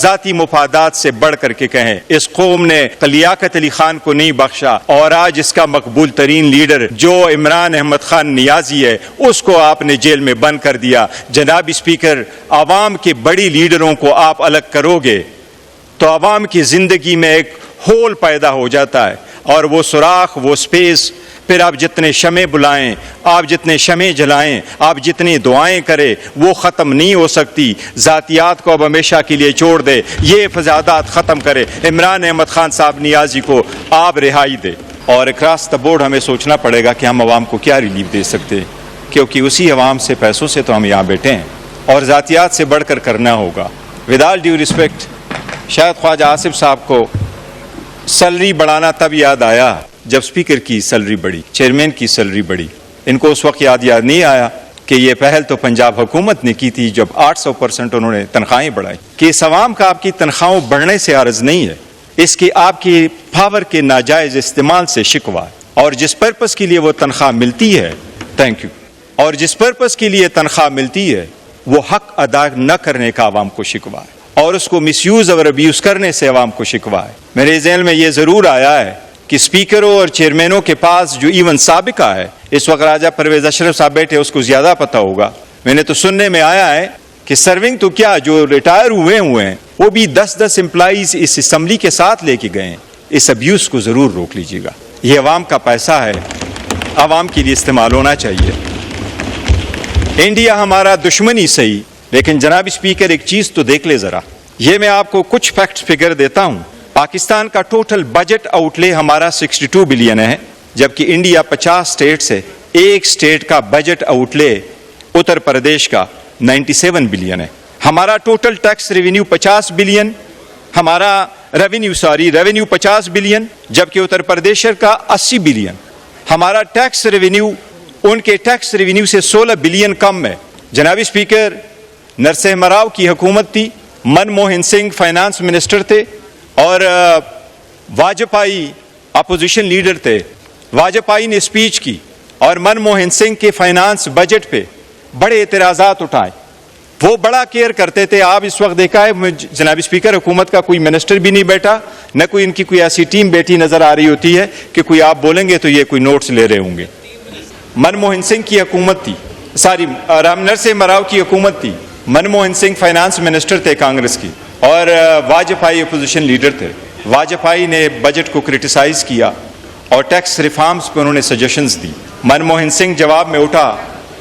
ذاتی مفادات سے بڑھ کر کے کہیں اس قوم نے لیاقت علی خان کو نہیں بخشا اور آج اس کا مقبول ترین لیڈر جو عمران احمد خان نیازی ہے اس کو آپ نے جیل میں بند کر دیا. جناب اسپیکر، عوام کے بڑی لیڈروں کو آپ الگ کرو گے تو عوام کی زندگی میں ایک ہول پیدا ہو جاتا ہے اور وہ سوراخ، وہ سپیس، پھر آپ جتنے شمع بلائیں، آپ جتنے شمع جلائیں، آپ جتنی دعائیں کریں وہ ختم نہیں ہو سکتی. ذاتیات کو اب ہمیشہ کے لیے چھوڑ دے، یہ فسادات ختم کرے. عمران احمد خان صاحب نیازی کو آپ رہائی دے. اور اکراس دا بورڈ ہمیں سوچنا پڑے گا کہ ہم عوام کو کیا ریلیف دے سکتے ہیں، کیونکہ اسی عوام سے پیسوں سے تو ہم یہاں بیٹھے ہیں اور ذاتیات سے بڑھ کر کرنا ہوگا. ود آل ڈیو ریسپیکٹ، شاید خواجہ آصف صاحب کو سیلری بڑھانا تب یاد آیا جب اسپیکر کی سیلری بڑھی، چیئرمین کی سیلری بڑھی. ان کو اس وقت یاد نہیں آیا کہ یہ پہل تو پنجاب حکومت نے کی تھی جب 800% انہوں نے تنخواہیں بڑھائی. کہ اس عوام کا آپ کی تنخواہوں بڑھنے سے عرض نہیں ہے، اس کی آپ کی پاور کے ناجائز استعمال سے شکوہ ہے. اور جس پرپس کے لیے وہ تنخواہ ملتی ہے، تھینک یو، اور جس پرپس کے لیے تنخواہ ملتی ہے وہ حق ادا نہ کرنے کا عوام کو شکوہ ہے اور اس کو مس یوز اور ابیوز کرنے سے عوام کو شکوہ ہے. میرے ذہن میں یہ ضرور آیا ہے کہ اسپیکروں اور چیئرمینوں کے پاس جو ایون سابقہ ہے، اس وقت راجہ پرویز اشرف صاحب بیٹھے اس کو زیادہ پتہ ہوگا. میں نے تو سننے میں آیا ہے کہ سرونگ تو کیا، جو ریٹائر ہوئے ہیں وہ بھی 10 امپلائیز اس اسمبلی کے ساتھ لے کے گئے ہیں. اس ابیوز کو ضرور روک لیجیے گا. یہ عوام کا پیسہ ہے، عوام کے لیے استعمال ہونا چاہیے. انڈیا ہمارا دشمن ہی صحیح، لیکن جناب اسپیکر ایک چیز تو دیکھ لے ذرا. یہ میں آپ کو کچھ فیکٹس فگر دیتا ہوں. پاکستان کا ٹوٹل بجٹ آؤٹ لے ہمارا 62 بلین ہے، جبکہ انڈیا 50 اسٹیٹ سے ایک اسٹیٹ کا بجٹ آؤٹ لے اتر پردیش کا 97 بلین ہے. ہمارا ٹوٹل ٹیکس ریونیو 50 بلین، ہمارا ریونیو 50 بلین، جبکہ اتر پردیش کا 80 بلین. ہمارا ٹیکس ریونیو ان کے ٹیکس ریونیو سے 16 بلین کم ہے. جناب اسپیکر، نرسمہا راؤ کی حکومت تھی، منموہن سنگھ فائنانس منسٹر تھے اور واجپائی اپوزیشن لیڈر تھے. واجپائی نے اسپیچ کی اور منموہن سنگھ کے فائنانس بجٹ پہ بڑے اعتراضات اٹھائے. وہ بڑا کیئر کرتے تھے. آپ اس وقت دیکھا ہے جناب اسپیکر، حکومت کا کوئی منسٹر بھی نہیں بیٹھا، نہ کوئی ان کی کوئی ایسی ٹیم بیٹھی نظر آ رہی ہوتی ہے کہ کوئی آپ بولیں گے تو یہ کوئی نوٹس لے رہے ہوں گے. منموہن سنگھ کی حکومت تھی، نرسمہا راؤ کی حکومت تھی. منموہن سنگھ فائنانس منسٹر تھے کانگریس کی اور واجپائی اپوزیشن لیڈر تھے. واجپائی نے بجٹ کو کرٹیسائز کیا اور ٹیکس ریفارمز پہ انہوں نے سجیشنز دی. منموہن سنگھ جواب میں اٹھا،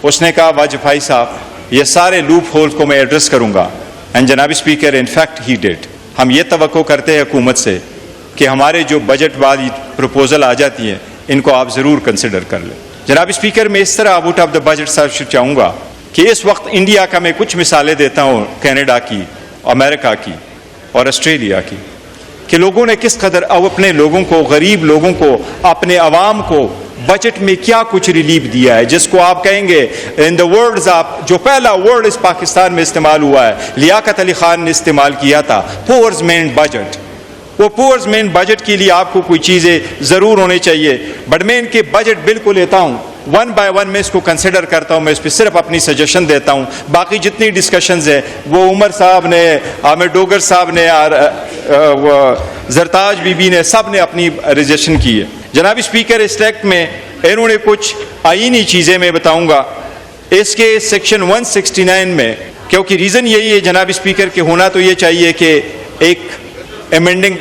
اس نے کہا واجپائی صاحب یہ سارے لوپ ہولز کو میں ایڈریس کروں گا. اینڈ جناب speaker, in fact he did. ہم یہ توقع کرتے ہیں حکومت سے کہ ہمارے جو بجٹ والی پروپوزل آ جاتی ہیں ان کو آپ ضرور کنسیڈر کر لیں. جناب اسپیکر، میں اس طرح آؤٹ آف دا بجٹ صاحب چاہوں گا کہ اس وقت انڈیا کا میں کچھ مثالیں دیتا ہوں، کینیڈا کی، امریکہ کی اور آسٹریلیا کی، کہ لوگوں نے کس قدر اپنے لوگوں کو، غریب لوگوں کو، اپنے عوام کو بجٹ میں کیا کچھ ریلیف دیا ہے، جس کو آپ کہیں گے ان دا ورڈز آپ، جو پہلا ورڈ اس پاکستان میں استعمال ہوا ہے لیاقت علی خان نے استعمال کیا تھا، پورز مین بجٹ. وہ پورز مین بجٹ کے لیے آپ کو کوئی چیزیں ضرور ہونی چاہیے. بٹ میں ان کے بجٹ بل کو لیتا ہوں، 1 by 1 میں اس کو کنسیڈر کرتا ہوں، میں اس پہ صرف اپنی سجیشن دیتا ہوں. باقی جتنی ڈسکشنز ہیں وہ عمر صاحب نے، عامر ڈوگر صاحب نے، زرتاج بی بی نے، سب نے اپنی رجیشن کی ہے. جناب اسپیکر، اس ایکٹ میں انہوں نے کچھ آئینی چیزیں میں بتاؤں گا. اس کے سیکشن 169 میں، کیونکہ ریزن یہی ہے جناب اسپیکر کہ ہونا تو یہ چاہیے کہ ایک ایمنڈنگ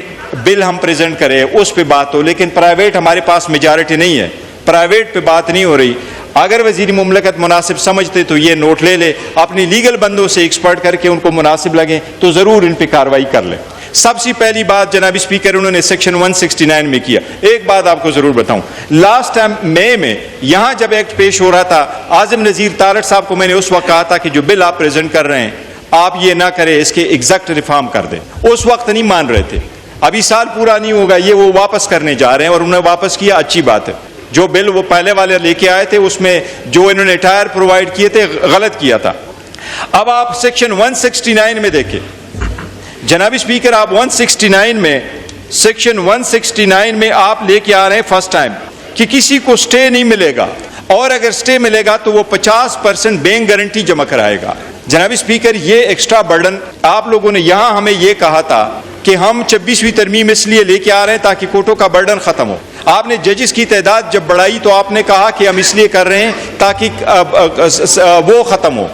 بل ہم پریزنٹ کریں، اس پہ بات ہو، لیکن پرائیویٹ ہمارے پاس میجارٹی نہیں ہے، پرائیویٹ پہ بات نہیں ہو رہی. اگر وزیر مملکت مناسب سمجھتے تو یہ نوٹ لے لے، اپنی لیگل بندوں سے ایکسپرٹ کر کے ان کو مناسب لگیں تو ضرور ان پہ کارروائی کر لیں. سب سے پہلی بات جناب اسپیکر انہوں نے سیکشن 169 میں کیا. ایک بات آپ کو ضرور بتاؤں، لاسٹ ٹائم مئی میں یہاں جب ایکٹ پیش ہو رہا تھا، اعظم نذیر تارڑ صاحب کو میں نے اس وقت کہا تھا کہ جو بل آپ پریزنٹ کر رہے ہیں آپ یہ نہ کریں، اس کے ایگزیکٹ ریفارم کر دیں. اس وقت نہیں مان رہے تھے. ابھی سال پورا نہیں ہوگا، یہ وہ واپس کرنے جا رہے ہیں اور انہوں نے واپس کیا، اچھی بات ہے. جو بل وہ پہلے والے لے کے آئے تھے اس میں جو انہوں نے ٹائر پرووائڈ کیے تھے غلط کیا تھا. اب آپ سیکشن 169 میں دیکھیں جناب اسپیکر، آپ 169 میں، سیکشن 169 میں آپ لے کے آ رہے ہیں فرسٹ ٹائم کہ کسی کو سٹے نہیں ملے گا، اور اگر سٹے ملے گا تو وہ 50% بینک گارنٹی جمع کرائے گا. جناب اسپیکر یہ ایکسٹرا برڈن آپ لوگوں نے یہاں ہمیں یہ کہا تھا کہ ہم 26ویں ترمیم اس لیے لے کے آ رہے ہیں تاکہ کورٹوں کا برڈن ختم ہو. آپ نے ججز کی تعداد جب بڑھائی تو آپ نے کہا کہ ہم اس لیے کر رہے ہیں تاکہ وہ ختم ہو,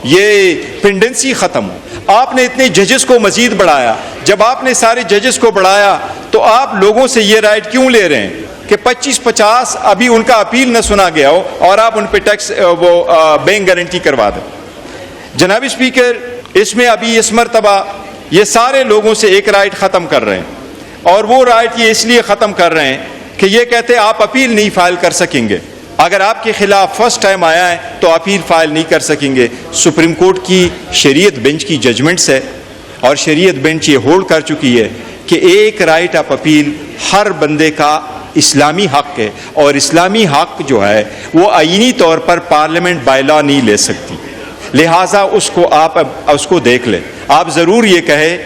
یہ پینڈنسی ختم ہو. آپ نے اتنے ججز کو مزید بڑھایا. جب آپ نے سارے ججز کو بڑھایا تو آپ لوگوں سے یہ رائٹ کیوں لے رہے ہیں کہ 25-50 ابھی ان کا اپیل نہ سنا گیا ہو اور آپ ان پہ ٹیکس وہ بینک گارنٹی کروا دیں. جناب اسپیکر, اس میں ابھی اس مرتبہ یہ سارے لوگوں سے ایک رائٹ ختم کر رہے ہیں, اور وہ رائٹ یہ اس لیے ختم کر رہے ہیں کہ یہ کہتے ہیں آپ اپیل نہیں فائل کر سکیں گے. اگر آپ کے خلاف فرسٹ ٹائم آیا ہے تو اپیل فائل نہیں کر سکیں گے. سپریم کورٹ کی شریعت بینچ کی ججمنٹس ہے اور شریعت بینچ یہ ہولڈ کر چکی ہے کہ ایک رائٹ آف اپیل ہر بندے کا اسلامی حق ہے, اور اسلامی حق جو ہے وہ آئینی طور پر پارلیمنٹ بائی لا نہیں لے سکتی. لہٰذا اس کو آپ اس کو دیکھ لیں. آپ ضرور یہ کہے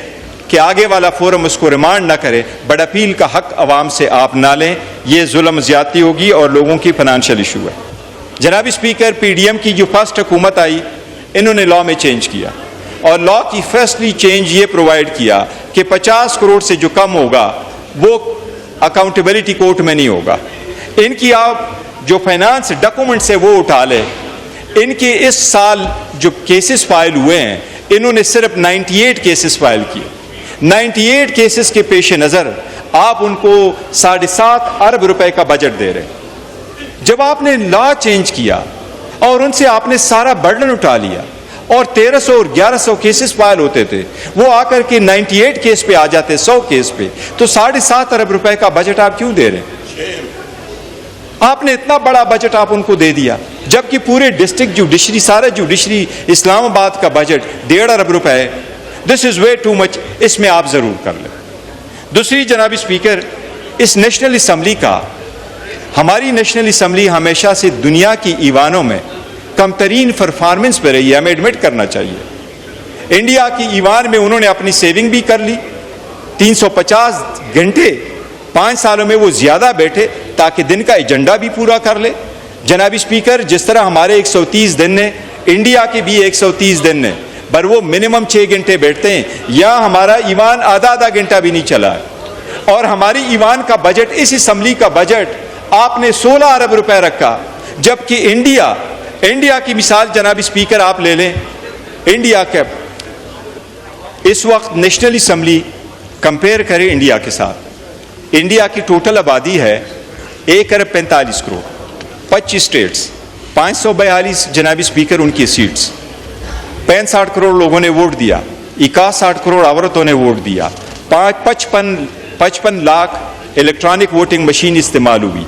کہ آگے والا فورم اس کو ریمانڈ نہ کرے, بٹ اپیل کا حق عوام سے آپ نہ لیں. یہ ظلم زیادتی ہوگی اور لوگوں کی فائنینشیل ایشو ہے. جناب اسپیکر, پی ڈی ایم کی جو فرسٹ حکومت آئی انہوں نے لا میں چینج کیا, اور لا کی فرسٹلی چینج یہ پرووائڈ کیا کہ 50 کروڑ سے جو کم ہوگا وہ اکاؤنٹیبلٹی کورٹ میں نہیں ہوگا. ان کی آپ جو فائنانس ڈاکومنٹس ہے وہ اٹھا لیں. ان کے اس سال جو کیسز فائل ہوئے ہیں انہوں نے صرف 98 کیسز فائل کیے. 98 کیسز کے پیش نظر آپ ان کو 7.5 ارب روپے کا بجٹ دے رہے ہیں. جب آپ نے لا چینج کیا اور ان سے آپ نے سارا برڈن اٹھا لیا اور 1300 اور 1100 کیسز فائل ہوتے تھے, وہ آ کر کے 98 کیس پہ آ جاتے, 100 کیس پہ, تو 7.5 ارب روپے کا بجٹ آپ کیوں دے رہے ہیں؟ آپ نے اتنا بڑا بجٹ آپ ان کو دے دیا, جبکہ پورے ڈسٹرکٹ جوڈیشری, سارا جوڈیشری اسلام آباد کا بجٹ 1.5 ارب روپے ہے. دس از وے ٹو مچ. اس میں آپ ضرور کر لیں. دوسری جناب اسپیکر, اس نیشنل اسمبلی کا, ہماری نیشنل اسمبلی ہمیشہ سے دنیا کی ایوانوں میں کم ترین پرفارمنس پہ رہی ہے, ہمیں ایڈمٹ کرنا چاہیے. انڈیا کی ایوان میں انہوں نے اپنی سیونگ بھی کر لی. 350 گھنٹے 5 سالوں میں وہ زیادہ بیٹھے تاکہ دن کا ایجنڈا بھی پورا کر لے. جناب اسپیکر, جس طرح ہمارے 130 دن نے, انڈیا کے بھی 130 دن نے, پر وہ منیمم 6 گھنٹے بیٹھتے ہیں. یہاں ہمارا ایوان آدھا گھنٹہ بھی نہیں چلا ہے, اور ہماری ایوان کا بجٹ, اس اسمبلی کا بجٹ آپ نے 16 ارب روپے رکھا, جبکہ انڈیا کی مثال جناب اسپیکر آپ لے لیں. انڈیا کے اس وقت نیشنل اسمبلی کمپیئر کریں انڈیا کے ساتھ, انڈیا کی ٹوٹل آبادی ہے 1 ارب 45 کروڑ, 25 اسٹیٹس, 542 جناب اسپیکر ان کی سیٹس, 65 کروڑ لوگوں نے ووٹ دیا, 61 کروڑ عورتوں نے ووٹ دیا, 55 لاکھ الیکٹرانک ووٹنگ مشین استعمال ہوئی,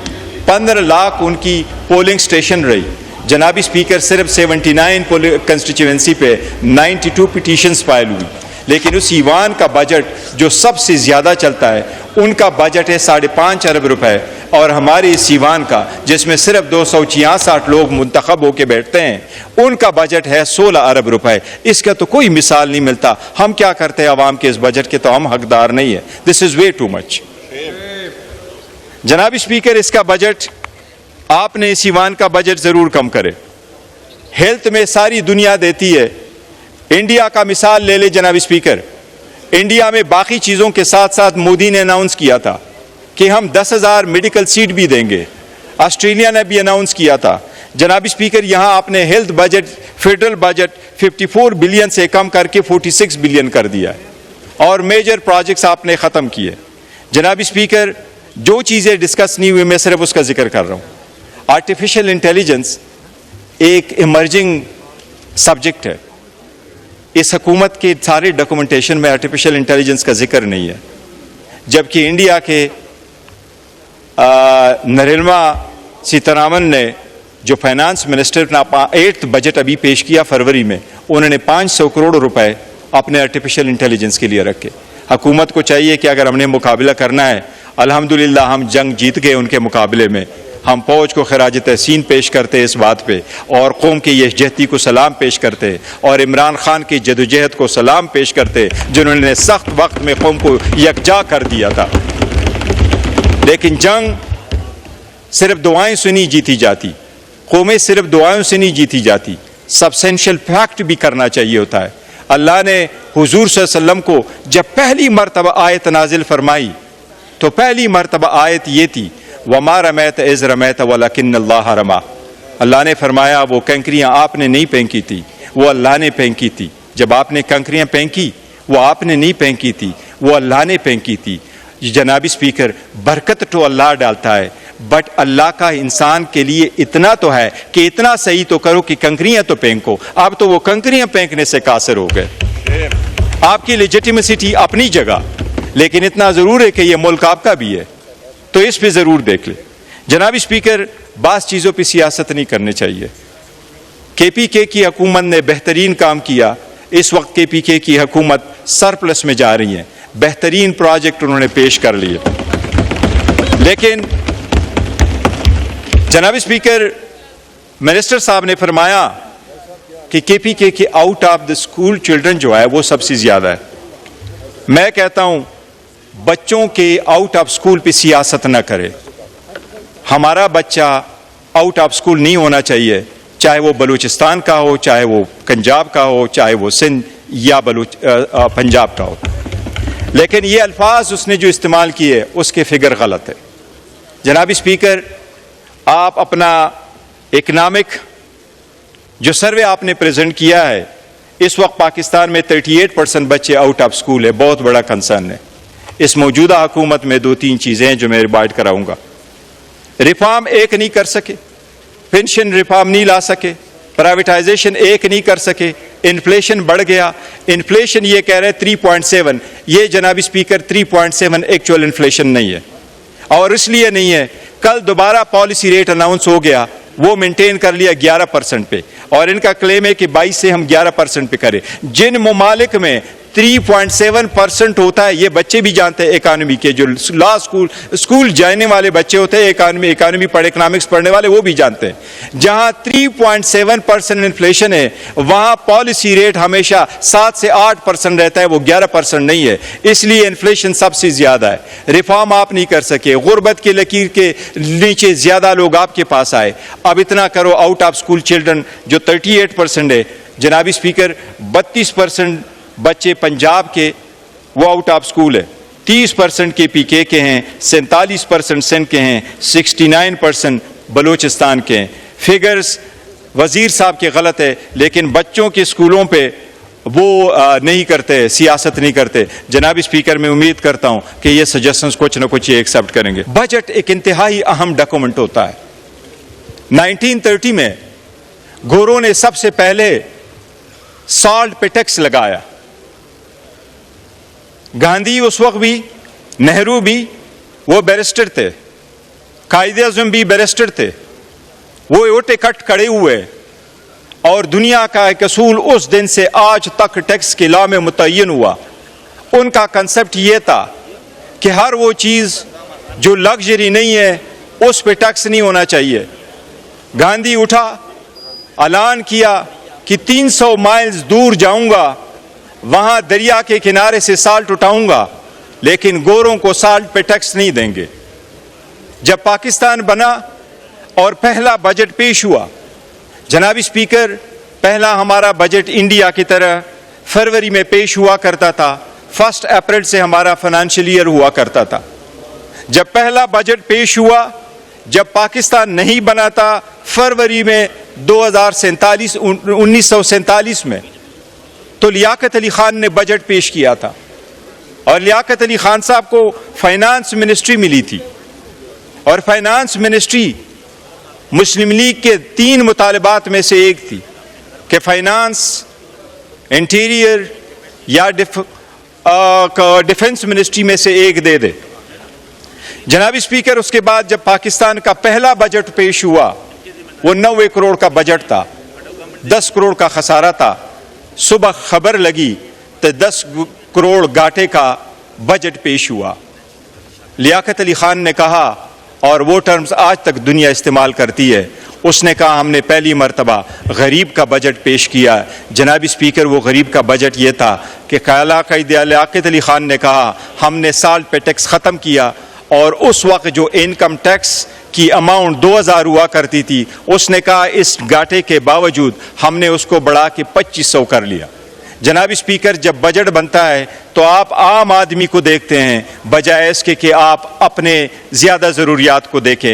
15 لاکھ ان کی پولنگ اسٹیشن رہی. جناب اسپیکر, صرف 79 کنسٹیچوئنسی پہ 92 پٹیشنز فائل ہوئی. لیکن اس ایوان کا بجٹ جو سب سے زیادہ چلتا ہے ان کا بجٹ ہے 5.5 ارب روپے, اور ہمارے اس ایوان کا جس میں صرف 266 لوگ منتخب ہو کے بیٹھتے ہیں ان کا بجٹ ہے 16 ارب روپے. اس کا تو کوئی مثال نہیں ملتا. ہم کیا کرتے ہیں عوام کے اس بجٹ کے, تو ہم حقدار نہیں ہیں. دس از وے ٹو مچ. جناب اسپیکر, اس کا بجٹ آپ نے اس ایوان کا بجٹ ضرور کم کرے. ہیلتھ میں ساری دنیا دیتی ہے, انڈیا کا مثال لے لے جناب اسپیکر. انڈیا میں باقی چیزوں کے ساتھ ساتھ مودی نے اناؤنس کیا تھا کہ ہم 10,000 میڈیکل سیٹ بھی دیں گے. آسٹریلیا نے بھی اناؤنس کیا تھا. جناب اسپیکر, یہاں آپ نے health budget, federal budget 54 billion سے کم کر کے 46 بلین کر دیا ہے, اور میجر پروجیکٹس آپ نے ختم کیے. جناب اسپیکر, جو چیزیں ڈسکس نہیں ہوئی میں صرف اس کا ذکر کر رہا ہوں. آرٹیفیشل انٹیلیجنس ایک ایمرجنگ سبجیکٹ ہے. اس حکومت کے سارے ڈاکومنٹیشن میں آرٹیفیشل انٹیلیجنس کا ذکر نہیں ہے, جبکہ انڈیا کے نرملا سیتارامن نے جو فائنانس منسٹر نے 8th بجٹ ابھی پیش کیا فروری میں, انہوں نے 500 کروڑ روپے اپنے آرٹیفیشل انٹیلیجنس کے لیے رکھے. حکومت کو چاہیے کہ اگر ہم نے مقابلہ کرنا ہے, الحمدللہ ہم جنگ جیت گئے ان کے مقابلے میں, ہم فوج کو خراج تحسین پیش کرتے اس بات پہ, اور قوم کی یکجہتی کو سلام پیش کرتے, اور عمران خان کی جدوجہد کو سلام پیش کرتے جنہوں نے سخت وقت میں قوم کو یکجا کر دیا تھا. لیکن جنگ صرف دعائیں سے نہیں جیتی جاتی, قومیں صرف دعائیں سے نہیں جیتی جاتی, سبسٹینشیل فیکٹ بھی کرنا چاہیے ہوتا ہے. اللہ نے حضور صلی اللہ علیہ وسلم کو جب پہلی مرتبہ آیت نازل فرمائی تو پہلی مرتبہ آیت یہ تھی وَمَا رَمَيْتَ إِذْ رَمَيْتَ وَلَكِنَّ اللَّهَ رَمَى. اللہ نے فرمایا وہ کنکریاں آپ نے نہیں پھینکی تھی, وہ اللہ نے پھینکی تھی. جب آپ نے کنکریاں پھینکی وہ آپ نے نہیں پھینکی تھی, وہ اللہ نے پھینکی تھی. جناب اسپیکر, برکت تو اللہ ڈالتا ہے, بٹ اللہ کا انسان کے لیے اتنا تو ہے کہ اتنا صحیح تو کرو کہ کنکریاں تو پھینکو. اب تو وہ کنکریاں پھینکنے سے قاصر ہو گئے. آپ کی لیجیٹیمیسٹی اپنی جگہ, لیکن اتنا ضرور ہے کہ یہ ملک آپ کا بھی ہے, تو اس پہ ضرور دیکھ لیں. جناب اسپیکر, بعض چیزوں پہ سیاست نہیں کرنی چاہیے. کے پی کے کی حکومت نے بہترین کام کیا. اس وقت کے پی کے کی حکومت سرپلس میں جا رہی ہے, بہترین پروجیکٹ انہوں نے پیش کر لیے. لیکن جناب اسپیکر, منسٹر صاحب نے فرمایا کہ کے پی کے out of the school children جو ہے وہ سب سے زیادہ ہے. میں کہتا ہوں بچوں کے آؤٹ آف اسکول پہ سیاست نہ کرے. ہمارا بچہ آؤٹ آف اسکول نہیں ہونا چاہیے, چاہے وہ بلوچستان کا ہو, چاہے وہ پنجاب کا ہو, چاہے وہ سندھ یا پنجاب کا ہو. لیکن یہ الفاظ اس نے جو استعمال کیے اس کے فگر غلط ہے. جناب اسپیکر, آپ اپنا اکنامک جو سروے آپ نے پریزنٹ کیا ہے, اس وقت پاکستان میں 38% بچے آؤٹ آف اسکول ہے, بہت بڑا کنسرن ہے. اس موجودہ حکومت میں 2-3 چیزیں ہیں جو میں ریبائٹ کراؤں گا. ریفارم ایک نہیں کر سکے, پینشن ریفارم نہیں لا سکے, پرائیویٹائزیشن ایک نہیں کر سکے, انفلیشن بڑھ گیا. انفلیشن یہ کہہ رہے 3.7, یہ جناب اسپیکر 3.7 ایکچوئل انفلیشن نہیں ہے. اور اس لیے نہیں ہے, کل دوبارہ پالیسی ریٹ اناؤنس ہو گیا, وہ مینٹین کر لیا 11% پہ, اور ان کا کلیم ہے کہ 22 سے ہم 11% پہ کریں. جن ممالک میں 3.7% ہوتا ہے, یہ بچے بھی جانتے ہیں اکانومی کے, جو اسکول جانے والے بچے ہوتے ہیں اکانومی پڑھ اکنامکس پڑھنے والے, وہ بھی جانتے ہیں. جہاں 3.7% انفلیشن ہے وہاں پالیسی ریٹ ہمیشہ 7 سے 8% رہتا ہے, وہ 11% نہیں ہے. اس لیے انفلیشن سب سے زیادہ ہے. ریفارم آپ نہیں کر سکے, غربت کے لکیر کے نیچے زیادہ لوگ آپ کے پاس آئے. اب اتنا کرو, آؤٹ آف اسکول چلڈرن جو 38% ہے, جناب اسپیکر 32% بچے پنجاب کے وہ آؤٹ آف اسکول ہے, 30% کے پی کے ہیں, 47% سندھ کے ہیں, 69% بلوچستان کے ہیں. فگرز وزیر صاحب کے غلط ہے, لیکن بچوں کے اسکولوں پہ وہ نہیں کرتے, سیاست نہیں کرتے. جناب اسپیکر, میں امید کرتا ہوں کہ یہ سجیشنز کچھ نہ کچھ یہ ایکسیپٹ کریں گے. بجٹ ایک انتہائی اہم ڈاکومنٹ ہوتا ہے. 1930 میں گورو نے سب سے پہلے سالٹ پہ ٹیکس لگایا. گاندھی اس وقت بھی, نہرو بھی, وہ بیرسٹر تھے, قائد اعظم بھی بیرسٹر تھے, وہ اوٹے کٹ کھڑے ہوئے, اور دنیا کا ایک اصول اس دن سے آج تک ٹیکس کے لا میں متعین ہوا. ان کا کنسپٹ یہ تھا کہ ہر وہ چیز جو لگژری نہیں ہے اس پہ ٹیکس نہیں ہونا چاہیے. گاندھی اٹھا, اعلان کیا کہ 300 مائلز دور جاؤں گا, وہاں دریا کے کنارے سے سالٹ اٹھاؤں گا, لیکن گوروں کو سالٹ پہ ٹیکس نہیں دیں گے. جب پاکستان بنا اور پہلا بجٹ پیش ہوا, جناب اسپیکر, پہلا ہمارا بجٹ انڈیا کی طرح فروری میں پیش ہوا کرتا تھا, 1 اپریل سے ہمارا فائنانشیل ایئر ہوا کرتا تھا. جب پہلا بجٹ پیش ہوا, جب پاکستان نہیں بنا تھا, فروری میں 1947 میں, تو لیاقت علی خان نے بجٹ پیش کیا تھا, اور لیاقت علی خان صاحب کو فائنانس منسٹری ملی تھی, اور فائنانس منسٹری مسلم لیگ کے 3 مطالبات میں سے ایک تھی کہ فائنانس, انٹیریئر یا ڈیفنس منسٹری میں سے ایک دے دے. جناب اسپیکر, اس کے بعد جب پاکستان کا پہلا بجٹ پیش ہوا, وہ 90 کروڑ کا بجٹ تھا, 10 کروڑ کا خسارہ تھا. صبح خبر لگی تو 10 کروڑ گھاٹے کا بجٹ پیش ہوا. لیاقت علی خان نے کہا, اور وہ ٹرمز آج تک دنیا استعمال کرتی ہے, اس نے کہا ہم نے پہلی مرتبہ غریب کا بجٹ پیش کیا. جناب اسپیکر, وہ غریب کا بجٹ یہ تھا کہ لیاقت علی خان نے کہا ہم نے سالٹ پہ ٹیکس ختم کیا, اور اس وقت جو انکم ٹیکس کی اماؤنٹ 2000 ہوا کرتی تھی، اس نے کہا اس گھاٹے کے باوجود ہم نے اس کو بڑھا کے 2500 کر لیا۔ جناب اسپیکر، جب بجٹ بنتا ہے تو آپ عام آدمی کو دیکھتے ہیں بجائے اس کے کہ آپ اپنے زیادہ ضروریات کو دیکھیں۔